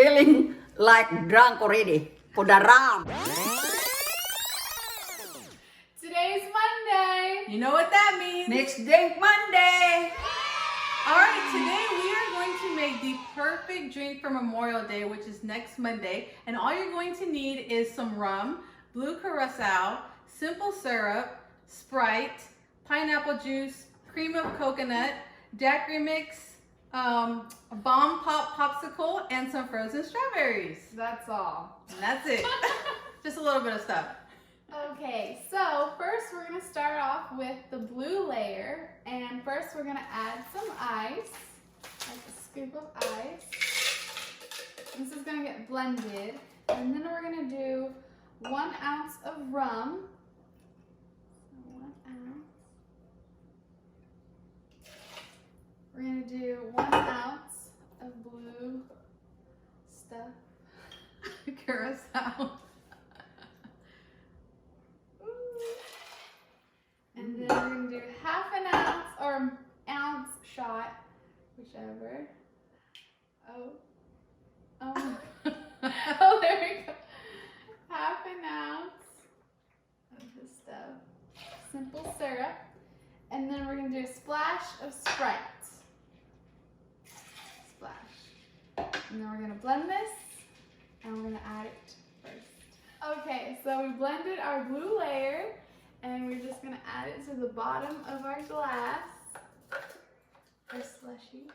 feeling like drunk already for the rum. Today's Monday. You know what that means. Next drink Monday. Alright, today we are going to make the perfect drink for Memorial Day, which is next Monday. And all you're going to need is some rum, blue Curacao, simple syrup, Sprite, pineapple juice, cream of coconut, Daiquiri mix, bomb pop popsicle, and some frozen strawberries. That's all. And that's it. Just a little bit of stuff. Okay, so first we're going to start off with the blue layer. And first we're going to add some ice, like a scoop of ice. This is going to get blended. And then we're going to do 1 ounce of rum. So 1 ounce. We're going to do 1 ounce of blue stuff. Curacao. And then we're going to do 1/2 ounce or ounce shot, whichever. Oh, oh, there we go. 1/2 ounce of this stuff. Simple syrup. And then we're going to do a splash of Sprite. Splash. And then we're going to blend this, and we're going to add it first. Okay, so we blended our blue layer. And we're just going to add it to the bottom of our glass, our slushy.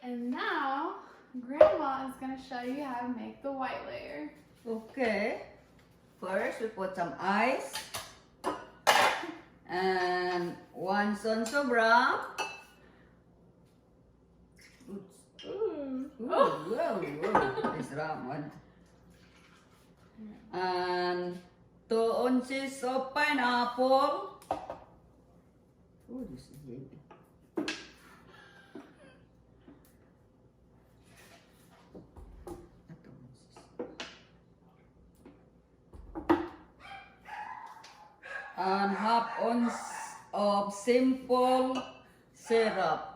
And now, Grandma is going to show you how to make the white layer. Okay. First, we put some ice. And 1 ounce of rum. Oops. Ooh. Ooh, whoa, whoa. This rum one. And 2 ounces of pineapple. Oh, this is heavy. And 1/2 ounce of simple syrup.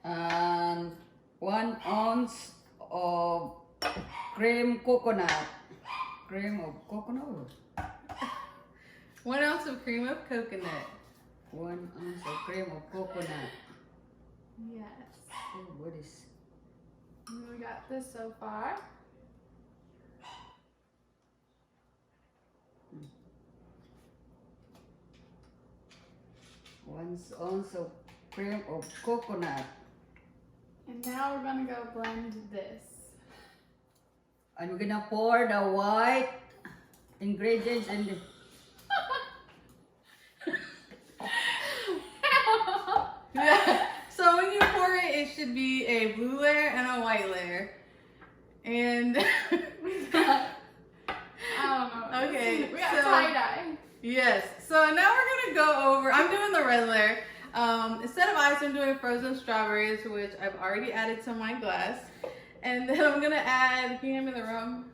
And 1 ounce of cream coconut. Cream of coconut. 1 ounce of cream of coconut. 1 ounce of cream of coconut. Yes. Oh, what is? And we got this so far. One ounce of cream of coconut. And now we're going to go blend this. And we're gonna pour the white ingredients in the. Yeah. So when you pour it, it should be a blue layer and a white layer. And I don't know. Okay, We got so- tie-dye. yes. So now we're gonna go over. I'm doing the red layer. Instead of ice, I'm doing frozen strawberries, which I've already added to my glass. And then I'm gonna add. Can you hand me the rum?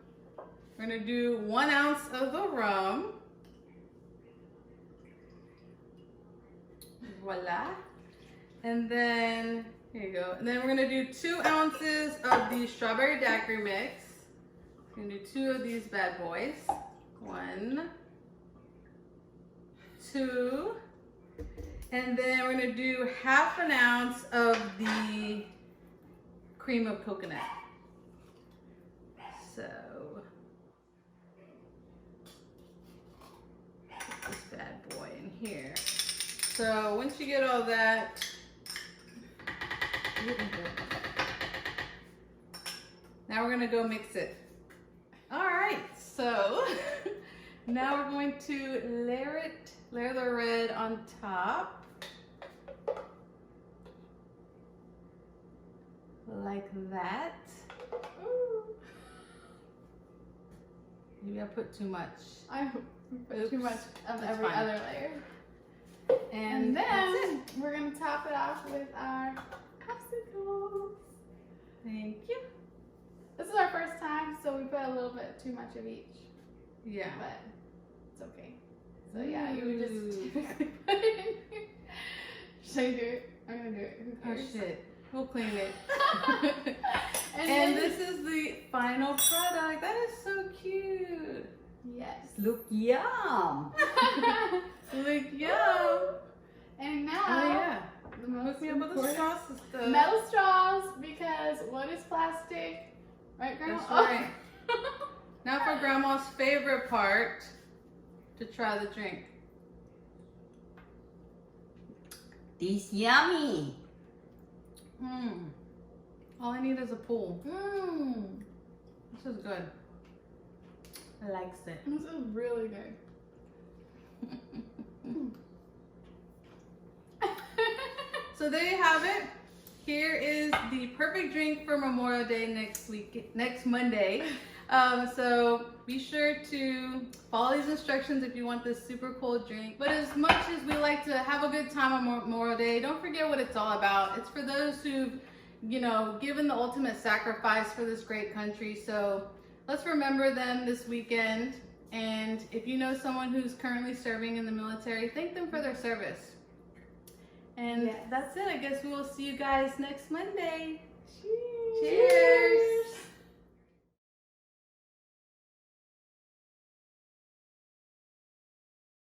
We're gonna do 1 ounce of the rum. Voila. And then, here you go. And then we're gonna do 2 ounces of the strawberry daiquiri mix. We're gonna do 2 of these bad boys. 1, 2. And then we're gonna do 1/2 ounce of the cream of coconut. So, put this bad boy in here. So once you get all that, now we're gonna go mix it. All right, so now we're going to layer the red on top. Like that. Ooh. Maybe I put too much. I put too Oops. much of That's every fine. other layer. And then that's it. we're going to top it off with our popsicles. Thank you. This is our first time, so we put a little bit too much of each. Yeah. But it's okay. So yeah, you would just Ooh. put it it. We'll clean it. And And then- this is the final product. That is so cute. Yes. Look yum. Look, yum. And now, Oh yeah. the most Hook me up with the important- straws and stuff. metal straws, because what is plastic? Right, Grandma? That's right. Now for Grandma's favorite part, to try the drink. This yummy. Mmm. All I need is a pool. Mmm. This is good. I likes it. This is really good. So there you have it. Here is the perfect drink for Memorial Day next Monday. So be sure to follow these instructions if you want this super cool drink. But as much as we like to have a good time on Memorial Day, don't forget what it's all about. It's for those who've, you know, given the ultimate sacrifice for this great country. So let's remember them this weekend. And if you know someone who's currently serving in the military, thank them for their service. And Yes. that's it. I guess we will see you guys next Monday. Cheers.